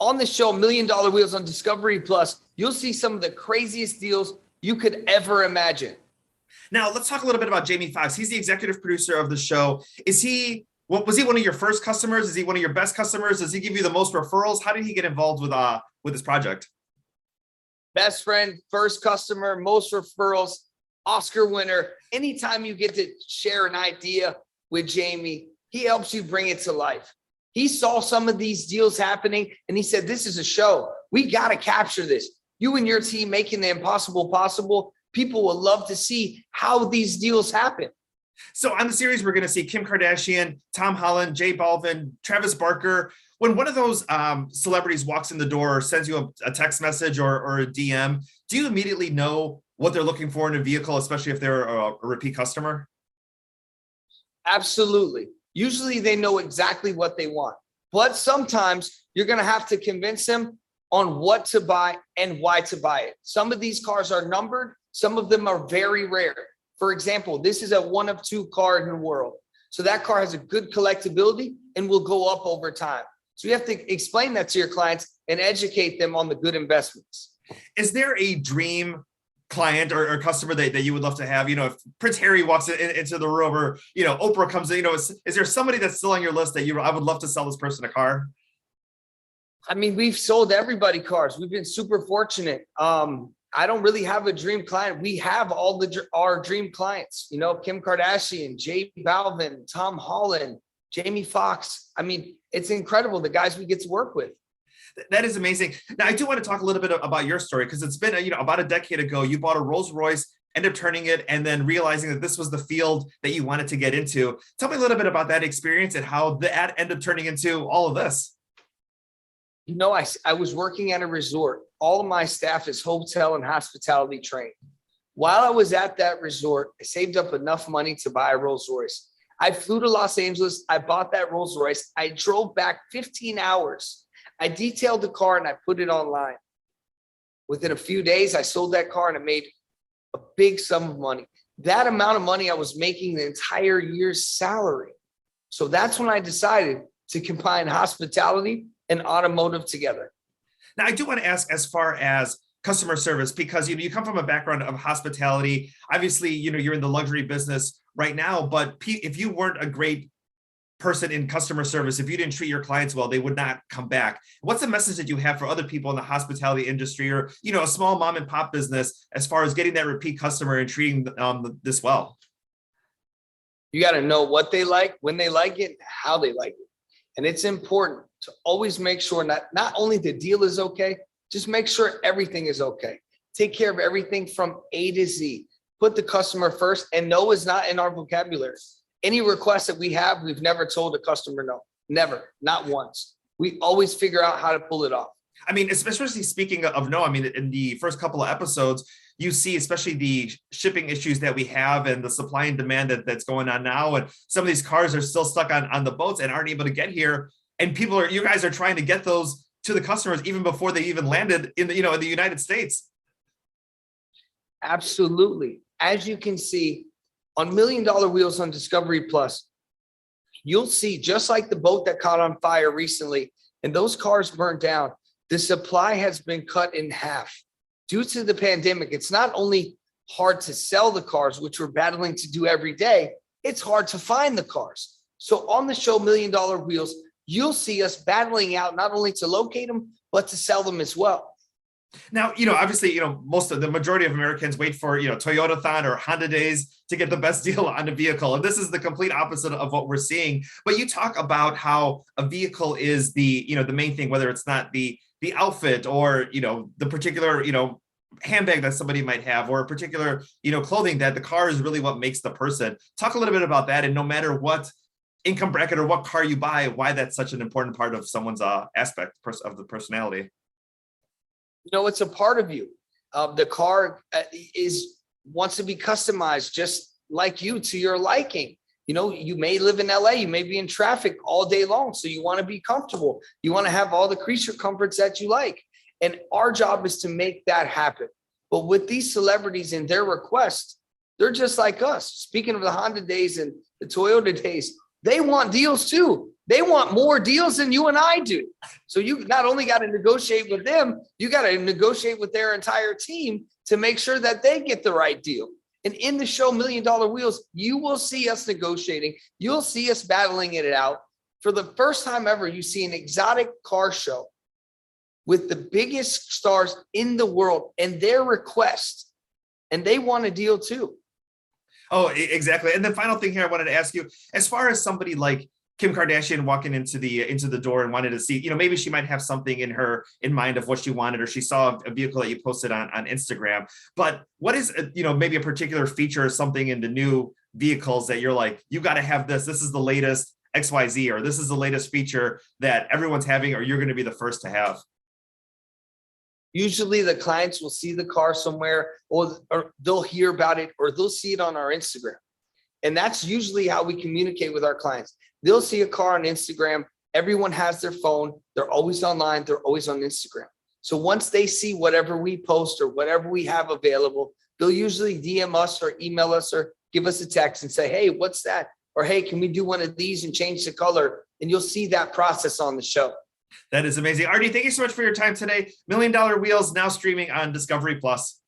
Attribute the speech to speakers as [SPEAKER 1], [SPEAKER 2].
[SPEAKER 1] On the show, $1 Million Wheels on Discovery Plus, you'll see some of the craziest deals you could ever imagine.
[SPEAKER 2] Now, let's talk a little bit about Jamie Foxx. He's the executive producer of the show. Was he one of your first customers? Is he one of your best customers? Does he give you the most referrals? How did he get involved with this project?
[SPEAKER 1] Best friend, first customer, most referrals, Oscar winner. Anytime you get to share an idea with Jamie, he helps you bring it to life. He saw some of these deals happening and he said, this is a show. We got to capture this. You and your team making the impossible possible. People will love to see how these deals happen.
[SPEAKER 2] So on the series, we're going to see Kim Kardashian, Tom Holland, J Balvin, Travis Barker. When one of those celebrities walks in the door or sends you a text message or a DM, do you immediately know what they're looking for in a vehicle, especially if they're a repeat customer?
[SPEAKER 1] Absolutely. Usually they know exactly what they want, but sometimes you're going to have to convince them on what to buy and why to buy it. Some of these cars are numbered. Some of them are very rare. For example, this is a 1 of 2 car in the world. So that car has a good collectability and will go up over time. So you have to explain that to your clients and educate them on the good investments.
[SPEAKER 2] Is there a dream client or customer that you would love to have? If Prince Harry walks into the room, or Oprah comes in, is there somebody that's still on your list that I would love to sell this person a car?
[SPEAKER 1] I mean, we've sold everybody cars. We've been super fortunate. I don't really have a dream client. We have all our dream clients, Kim Kardashian, J Balvin, Tom Holland, Jamie Foxx. I mean, it's incredible, the guys we get to work with.
[SPEAKER 2] That is amazing. Now, I do want to talk a little bit about your story, because it's been about a decade ago, you bought a Rolls Royce, ended up turning it, and then realizing that this was the field that you wanted to get into. Tell me a little bit about that experience and how that ended up turning into all of this.
[SPEAKER 1] I was working at a resort. All of my staff is hotel and hospitality trained. While I was at that resort, I saved up enough money to buy a Rolls Royce. I flew to Los Angeles. I bought that Rolls Royce. I drove back 15 hours. I detailed the car and I put it online. Within a few days, I sold that car and I made a big sum of money. That amount of money I was making the entire year's salary. So that's when I decided to combine hospitality and automotive together.
[SPEAKER 2] Now, I do want to ask, as far as customer service, because you come from a background of hospitality. Obviously, you're in the luxury business right now, but if you weren't a great person in customer service, if you didn't treat your clients well, they would not come back. What's the message that you have for other people in the hospitality industry, or a small mom and pop business, as far as getting that repeat customer and treating this well?
[SPEAKER 1] You got to know what they like, when they like it, how they like it. And it's important to always make sure not only the deal is okay, just make sure everything is okay. Take care of everything from A to Z. Put the customer first, and no is not in our vocabulary. Any request that we have, we've never told a customer no. Never, not once. We always figure out how to pull it off.
[SPEAKER 2] I mean, especially speaking of no, I mean, in the first couple of episodes, you see, especially the shipping issues that we have and the supply and demand that's going on now. And some of these cars are still stuck on the boats and aren't able to get here. And you guys are trying to get those to the customers even before they even landed in the United States.
[SPEAKER 1] Absolutely. As you can see on $1 Million Wheels on Discovery Plus, you'll see, just like the boat that caught on fire recently and those cars burned down, the supply has been cut in half. Due to the pandemic, it's not only hard to sell the cars, which we're battling to do every day, it's hard to find the cars. So on the show $1 Million Wheels, you'll see us battling out not only to locate them, but to sell them as well.
[SPEAKER 2] Now, obviously, the majority of Americans wait for, Toyotathon or Honda Days to get the best deal on a vehicle. And this is the complete opposite of what we're seeing. But you talk about how a vehicle is the main thing, whether it's not the outfit or, the particular, handbag that somebody might have, or a particular, clothing, that the car is really what makes the person. Talk a little bit about that. And no matter what income bracket or what car you buy, why that's such an important part of someone's aspect of the personality.
[SPEAKER 1] It's a part of you. The car wants to be customized just like you, to your liking. You may live in LA, you may be in traffic all day long, so you want to be comfortable. You want to have all the creature comforts that you like. And our job is to make that happen. But with these celebrities and their requests, they're just like us. Speaking of the Honda Days and the Toyota Days, they want deals too. They want more deals than you and I do. So you not only got to negotiate with them, you got to negotiate with their entire team to make sure that they get the right deal. And in the show $1 Million Wheels, you will see us negotiating. You'll see us battling it out. For the first time ever, you see an exotic car show with the biggest stars in the world and their request, and they want a deal too.
[SPEAKER 2] Oh, exactly. And the final thing here I wanted to ask you, as far as somebody like Kim Kardashian walking into the door and wanted to see, maybe she might have something in mind of what she wanted, or she saw a vehicle that you posted on Instagram. But what is, maybe a particular feature or something in the new vehicles that you're like, you got to have this. This is the latest XYZ, or this is the latest feature that everyone's having, or you're going to be the first to have?
[SPEAKER 1] Usually the clients will see the car somewhere, or they'll hear about it, or they'll see it on our Instagram. And that's usually how we communicate with our clients. They'll see a car on Instagram. Everyone has their phone. They're always online. They're always on Instagram. So once they see whatever we post or whatever we have available, they'll usually DM us or email us or give us a text and say, hey, what's that? Or, hey, can we do one of these and change the color? And you'll see that process on the show.
[SPEAKER 2] That is amazing. Artie, thank you so much for your time today. $1 Million Wheels now streaming on Discovery Plus.